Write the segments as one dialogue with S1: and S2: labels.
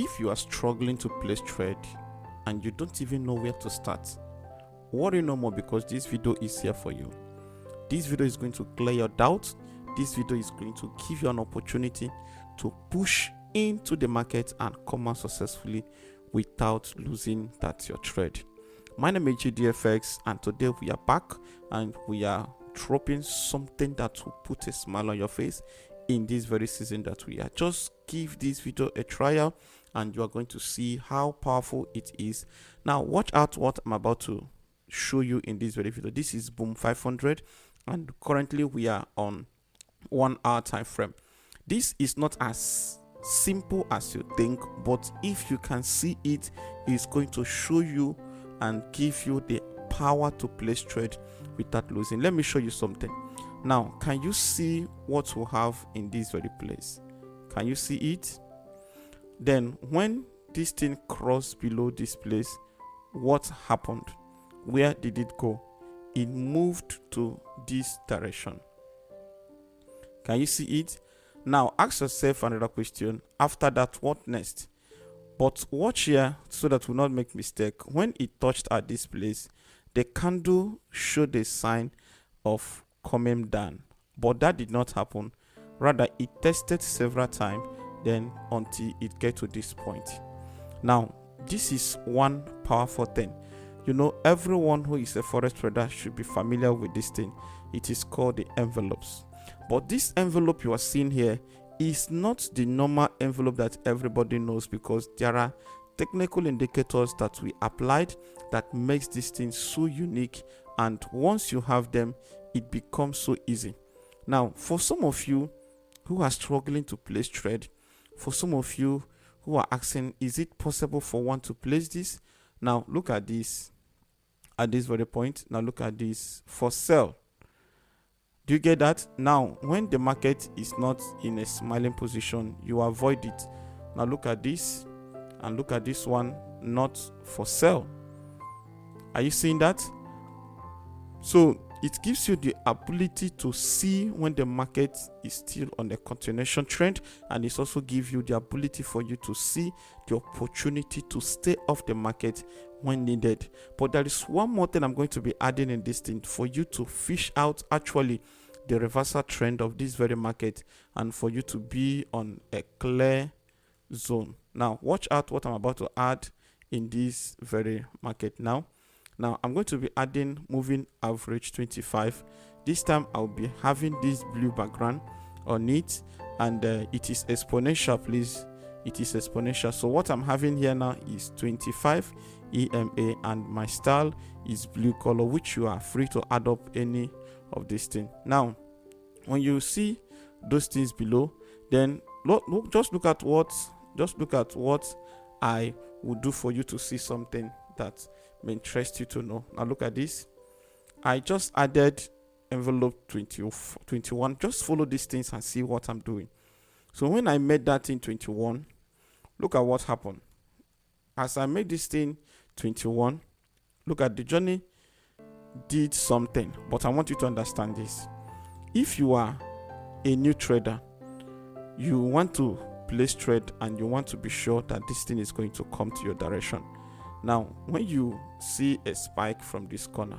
S1: If you are struggling to place trade and you don't even know where to start, worry no more, because this video is here for you. This video is going to clear your doubts. This video is going to give you an opportunity to push into the market and come out successfully without losing your trade. My name is GDFX, and today we are back and we are dropping something that will put a smile on your face in this very season that we are. Just give this video a trial and you are going to see how powerful it is. Now watch out what I'm about to show you in this very video. This is Boom 500 and currently we are on 1 hour time frame. This is not as simple as you think, but if you can see it, it's going to show you and give you the power to place trade without losing. Let me show you something. Now, can you see what we have in this very place? Can you see it? Then when this thing crossed below this place, what happened? Where did it go? It moved to this direction. Can you see it? Now ask yourself another question. After that, what next? But watch here so that we not make mistake. When it touched at this place, the candle showed a sign of coming down, but that did not happen. Rather, it tested several times then until it get to this point. Now this is one powerful thing. You know, everyone who is a forex trader should be familiar with this thing. It is called the envelopes. But this envelope you are seeing here is not the normal envelope that everybody knows, because there are technical indicators that we applied that makes this thing so unique, and once you have them, it becomes so easy. Now for some of you who are struggling to place trade, for some of you who are asking, is it possible for one to place this? Now look at this, at this very point. Now look at this, for sell. Do you get that? Now when the market is not in a smiling position, you avoid it. Now look at this and look at this one, not for sale. Are you seeing that? So it gives you the ability to see when the market is still on a continuation trend, and it also gives you the ability for you to see the opportunity to stay off the market when needed. But there is one more thing I'm going to be adding in this thing for you to fish out actually the reversal trend of this very market, and for you to be on a clear zone. Now watch out what I'm about to add in this very market. Now I'm going to be adding moving average 25. This time I'll be having this blue background on it, and it is exponential, please. It is exponential. So what I'm having here now is 25 EMA, and my style is blue color, which you are free to add up any of this thing. Now when you see those things below, then just look at what I would do for you to see something that may interest you to know. Now look at this. I just added envelope 21. Just follow these things and see what I'm doing. So when I made that in 21, look at what happened. As I made this thing 21, look at the journey did something. But I want you to understand this. If you are a new trader, you want to place trade and you want to be sure that this thing is going to come to your direction. Now when you see a spike from this corner,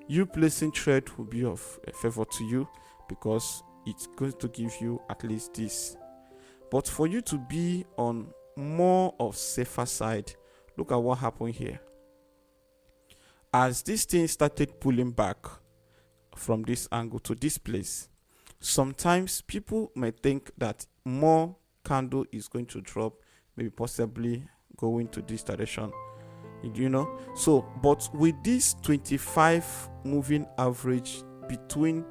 S1: you placing trade will be of a favor to you, because it's going to give you at least this. But for you to be on more of safer side, look at what happened here. As this thing started pulling back from this angle to this place, sometimes people may think that more candle is going to drop, maybe possibly going to this direction, you know. So but with this 25 moving average between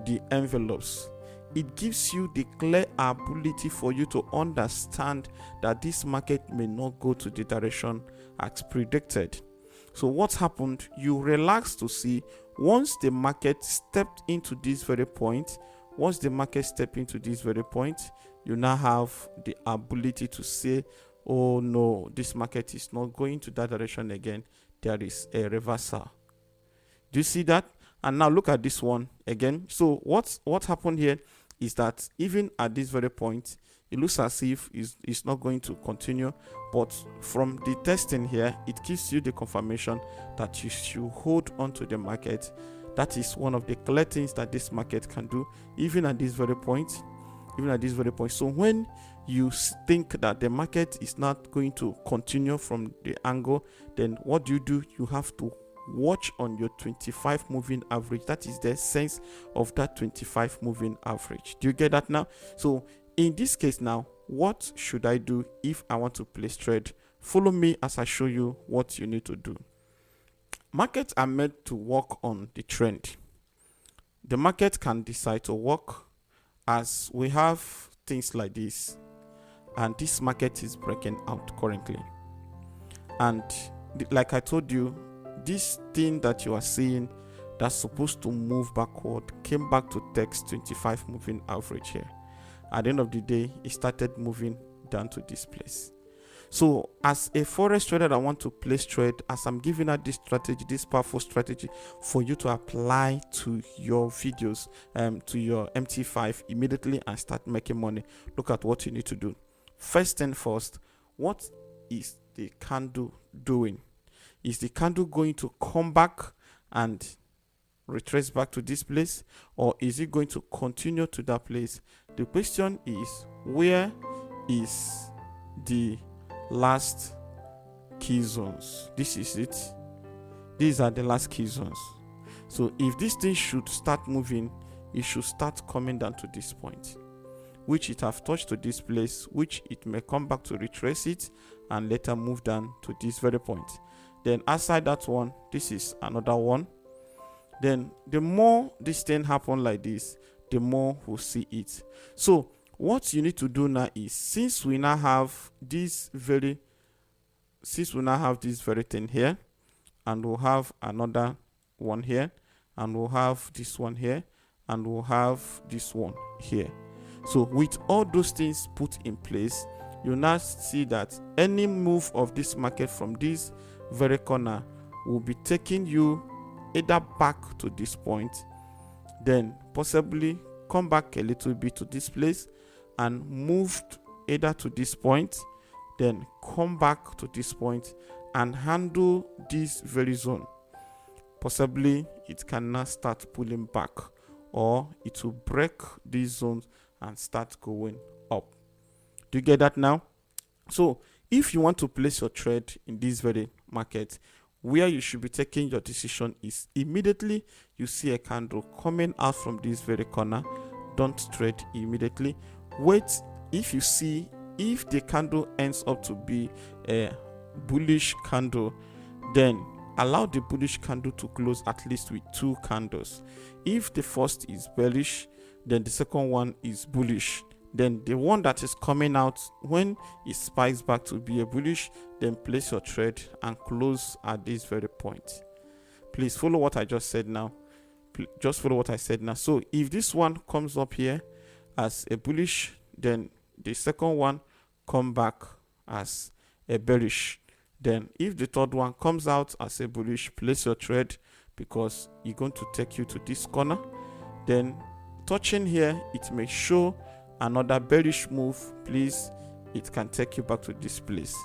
S1: the envelopes, it gives you the clear ability for you to understand that this market may not go to the direction as predicted. So what happened? You relax to see once the market stepped into this very point, you now have the ability to say, oh no, this market is not going to that direction again. There is a reversal. Do you see that? And now look at this one again. So what happened here is that even at this very point, it looks as if it's not going to continue, but from the testing here, it gives you the confirmation that you should hold on to the market. That is one of the clear things that this market can do, even at this very point. So when you think that the market is not going to continue from the angle, then what do? You have to watch on your 25 moving average. That is the sense of that 25 moving average. Do you get that now? So in this case now, what should I do if I want to place trade? Follow me as I show you what you need to do. Markets are meant to work on the trend. The market can decide to work as we have things like this, and this market is breaking out currently. And like I told you, this thing that you are seeing that's supposed to move backward came back to text 25 moving average here. At the end of the day, it started moving down to this place. So as a forex trader that want to place trade, as I'm giving out this strategy, this powerful strategy for you to apply to your videos, to your MT5 immediately and start making money, look at what you need to do. First and first, what is the candle doing? Is the candle going to come back and retrace back to this place, or is it going to continue to that place? The question is, where is the last key zones? This is it. These are the last key zones. So if this thing should start moving, it should start coming down to this point, which it have touched to this place, which it may come back to retrace it and later move down to this very point. Then outside that one, this is another one. Then the more this thing happen like this, the more we'll see it. So what you need to do now is, since we now have this very thing here, and we'll have another one here, and we'll have this one here, and we'll have this one here. So with all those things put in place, you now see that any move of this market from this very corner will be taking you either back to this point, then possibly come back a little bit to this place and moved either to this point, then come back to this point and handle this very zone. Possibly it can now start pulling back, or it will break these zones and start going up. Do you get that now? So if you want to place your trade in this very market, where you should be taking your decision is immediately you see a candle coming out from this very corner, don't trade immediately. Wait. If you see, if the candle ends up to be a bullish candle, then allow the bullish candle to close at least with 2 candles. If the first is bearish, then the second one is bullish. Then the one that is coming out, when it spikes back to be a bullish, then place your trade and close at this very point. Please follow what I just said now. Just follow what I said now. So if this one comes up here as a bullish, then the second one come back as a bearish. Then if the third one comes out as a bullish, place your trade, because it's going to take you to this corner. Then touching here, it may show another bearish move. Please, it can take you back to this place.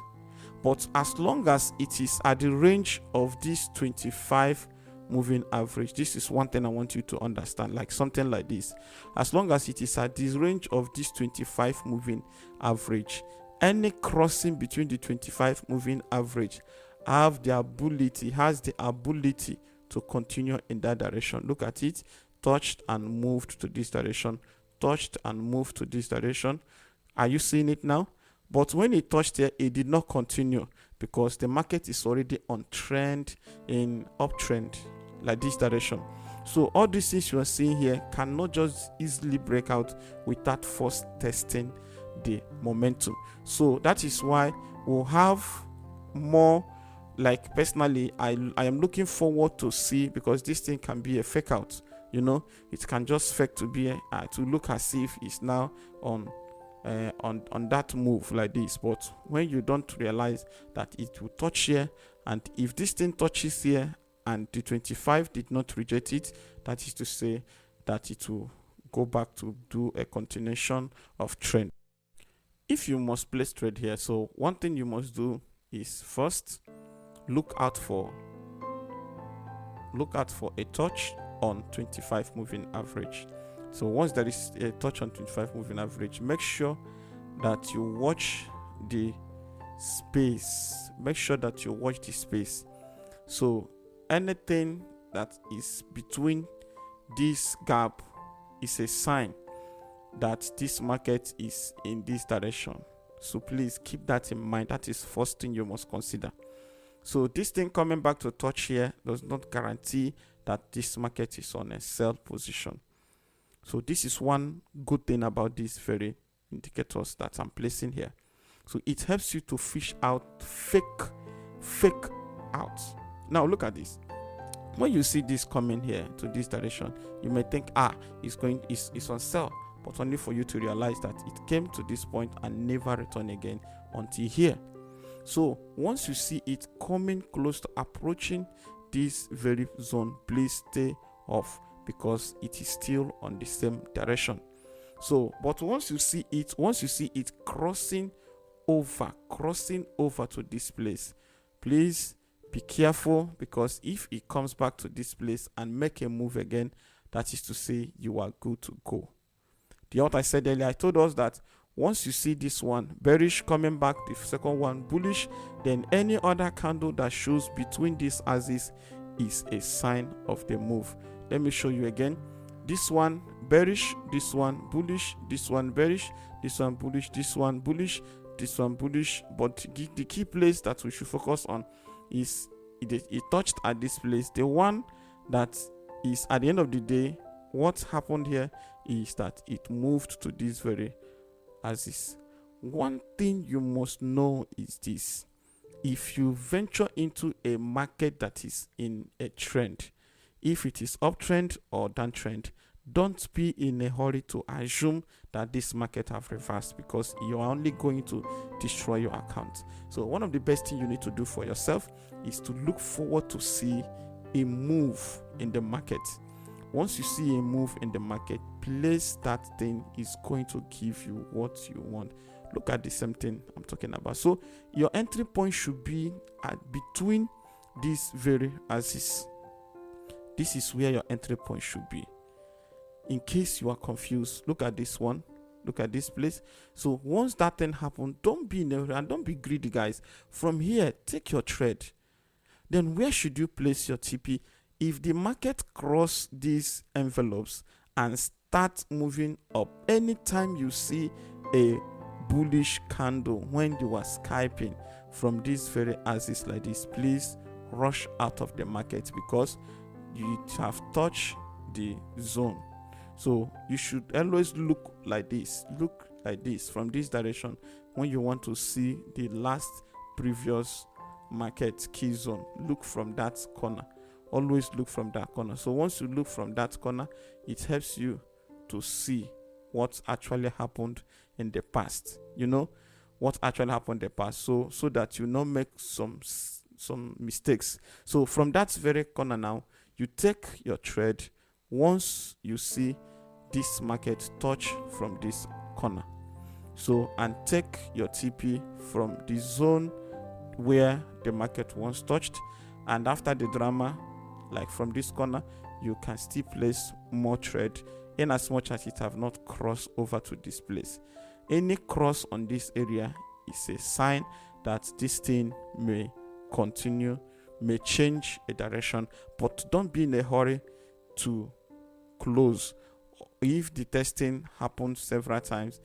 S1: But as long as it is at the range of this 25 moving average, this is one thing I want you to understand, like something like this. As long as it is at this range of this 25 moving average, any crossing between the 25 moving average has the ability to continue in that direction. Look at it, touched and moved to this direction, touched and moved to this direction. Are you seeing it now? But when it touched here, it did not continue, because the market is already on trend, in uptrend, like this direction. So all these things you are seeing here cannot just easily break out without first testing the momentum. So that is why we'll have more, like personally I am looking forward to see, because this thing can be a fake out, you know, it can just fake to be to look as if it's now on that move like this. But when you don't realize that it will touch here, and if this thing touches here and the 25 did not reject it, that is to say that it will go back to do a continuation of trend. if you must place trade here, so one thing you must do is first look out for a touch on 25 moving average. So once there is a touch on 25 moving average, make sure that you watch the space. So anything that is between this gap is a sign that this market is in this direction. So please keep that in mind. That is first thing you must consider. So this thing coming back to touch here does not guarantee that this market is on a sell position. So this is one good thing about these very indicators that I'm placing here. So it helps you to fish out fake out. Now look at this. When you see this coming here to this direction, you may think, it's on sell, but only for you to realize that it came to this point and never returned again until here. So once you see it coming close to approaching this very zone, please stay off, because it is still on the same direction. So but once you see it crossing over to this place, please be careful, because if it comes back to this place and make a move again, that is to say you are good to go. What I said earlier, I told us that once you see this one bearish coming back, the second one bullish, then any other candle that shows between these axes is a sign of the move. Let me show you again. This one bearish, this one bullish, this one bearish, this one bullish, this one bullish, this one bullish. But the key place that we should focus on is it touched at this place. The one that is at the end of the day, what happened here is that it moved to this very axis. One thing you must know is this: if you venture into a market that is in a trend, if it is uptrend or downtrend, don't be in a hurry to assume that this market have reversed, because you are only going to destroy your account. So one of the best things you need to do for yourself is to look forward to see a move in the market. Once you see a move in the market, place that thing is going to give you what you want. Look at the same thing I'm talking about. So your entry point should be at between these very axes. This is where your entry point should be. In case you are confused, look at this one. Look at this place. So once that thing happens, don't be in a hurry and don't be greedy, guys. From here, take your trade. Then where should you place your TP? If the market cross these envelopes and start moving up, anytime you see a bullish candle when you are scalping from this very axis like this, please rush out of the market, because you have touched the zone. So you should always look like this from this direction when you want to see the last previous market key zone. Look from that corner. Always look from that corner. So once you look from that corner, it helps you to see what actually happened in the past. You know what actually happened in the past, so that you not make some mistakes. So from that very corner now, you take your trade once you see this market touch from this corner. So and take your TP from the zone where the market once touched, and after the drama, like from this corner, you can still place more trade in as much as it have not crossed over to this place. Any cross on this area is a sign that this thing may continue, may change a direction, but don't be in a hurry to close. If the testing happens several times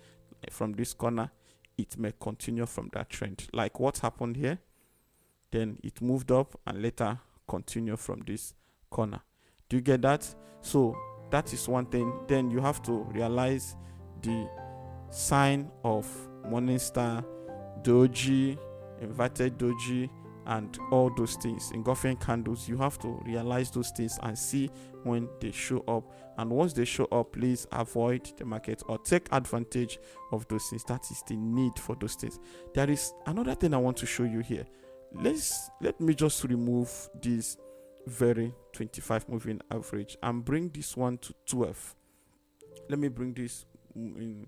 S1: from this corner, it may continue from that trend, like what happened here. Then it moved up and later continue from this corner. Do you get that? So that is one thing. Then you have to realize the sign of Morningstar, doji, inverted doji, and all those things, engulfing candles. You have to realize those things and see when they show up. And once they show up, please avoid the market or take advantage of those things. That is the need for those things. There is another thing I want to show you here. Let me just remove this very 25 moving average and bring this one to 12. Let me bring this in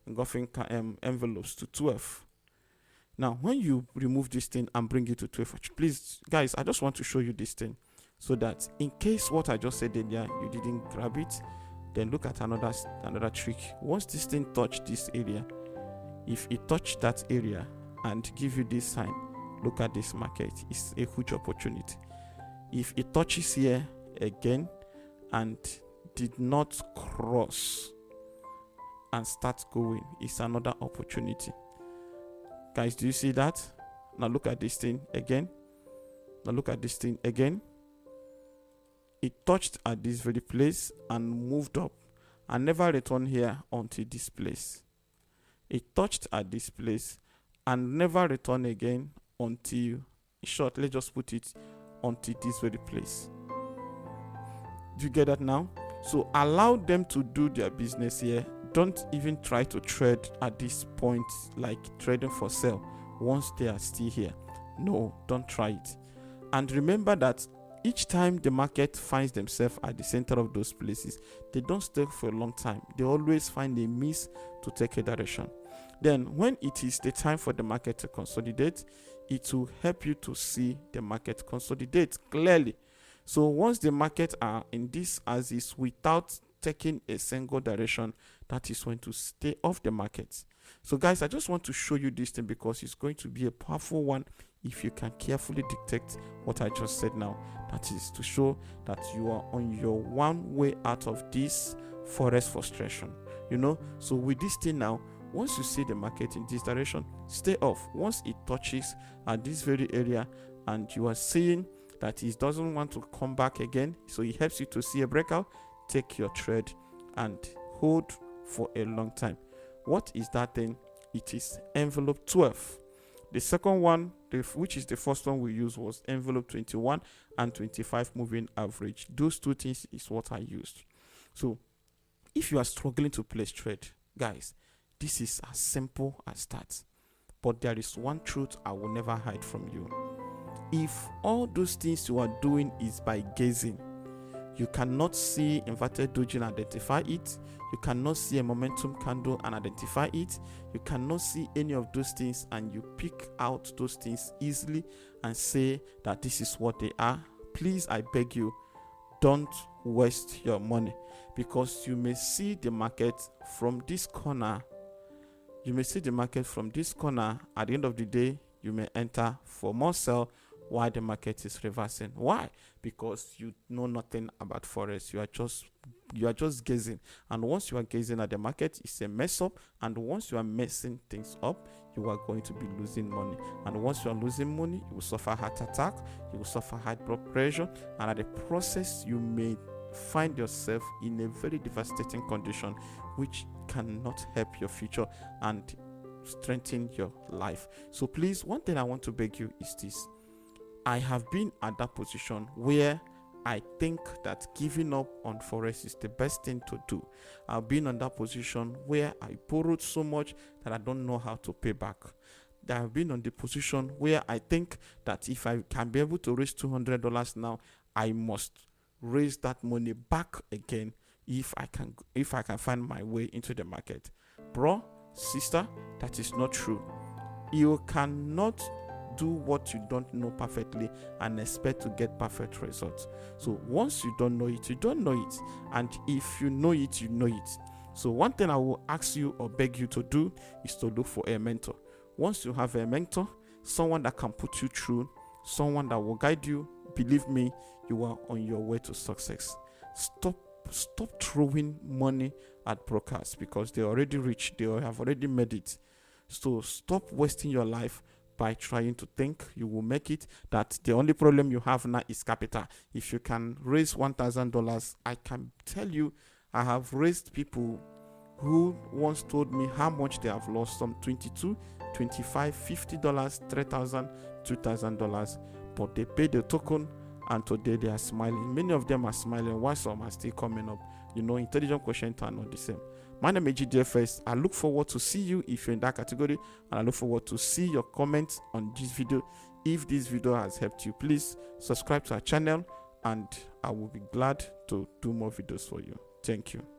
S1: envelopes to 12. Now, when you remove this thing and bring it to 12, please, guys, I just want to show you this thing so that in case what I just said earlier, you didn't grab it, then look at another trick. Once this thing touch this area, if it touch that area and give you this sign, look at this market. It's a huge opportunity. If it touches here again and did not cross and start going, it's another opportunity. Guys, do you see that? Now look at this thing again. Now look at this thing again. It touched at this very place and moved up and never returned here until this place. It touched at this place and never returned again until, in short, let's just put it until this very place. Do you get that now? So allow them to do their business here. Don't even try to trade at this point like trading for sale once they are still here. No, don't try it. And remember that each time the market finds themselves at the center of those places, they don't stay for a long time. They always find a miss to take a direction. Then when it is the time for the market to consolidate, it will help you to see the market consolidate clearly. So once the market are in this as is without taking a single direction, that is when to stay off the market. So guys, I just want to show you this thing because it's going to be a powerful one if you can carefully detect what I just said now. That is to show that you are on your one way out of this FOREX frustration. So with this thing now, once you see the market in this direction, stay off. Once it touches at this very area and you are seeing that it doesn't want to come back again, so it helps you to see a breakout, take your trade and hold for a long time. What is that thing? It is envelope 12. The second one, which is the first one we used, was envelope 21 and 25 moving average. Those two things is what I used. So if you are struggling to place trade, guys, this is as simple as that. But there is one truth I will never hide from you. If all those things you are doing is by gazing, you cannot see inverted doji and identify it. You cannot see a momentum candle and identify it. You cannot see any of those things and you pick out those things easily and say that this is what they are. Please, I beg you, don't waste your money, because you may see the market from this corner. You may see the market from this corner. At the end of the day, you may enter for more sell while the market is reversing. Why? Because you know nothing about FOREX. You are just gazing, and once you are gazing at the market, it's a mess up, and once you are messing things up, you are going to be losing money, and once you are losing money, you will suffer heart attack, you will suffer high blood pressure, and at the process you may find yourself in a very devastating condition which cannot help your future and strengthen your life. So please, one thing I want to beg you is this. I have been at that position where I think that giving up on FOREX is the best thing to do. I've been on that position where I borrowed so much that I don't know how to pay back. I have been on the position where I think that if I can be able to raise $200 now, I must raise that money back again if I can find my way into the market. Bro, sister, that is not true. You cannot do what you don't know perfectly and expect to get perfect results. So once you don't know it, you don't know it, and if you know it, you know it. So one thing I will ask you or beg you to do is to look for a mentor. Once you have a mentor, someone that can put you through, someone that will guide you, believe me, you are on your way to success. Stop throwing money at brokers because they're already rich, they have already made it. So stop wasting your life by trying to think you will make it, that the only problem you have now is capital. If you can raise $1,000, I can tell you, I have raised people who once told me how much they have lost, some $22, $25, $50, $3,000, $2,000, but they paid the token and today they are smiling. Many of them are smiling while some are still coming up. Intelligent quotient are not the same. My name is GDFX. I look forward to see you if you're in that category, and I look forward to see your comments on this video. If this video has helped you, please subscribe to our channel, and I will be glad to do more videos for you. Thank you.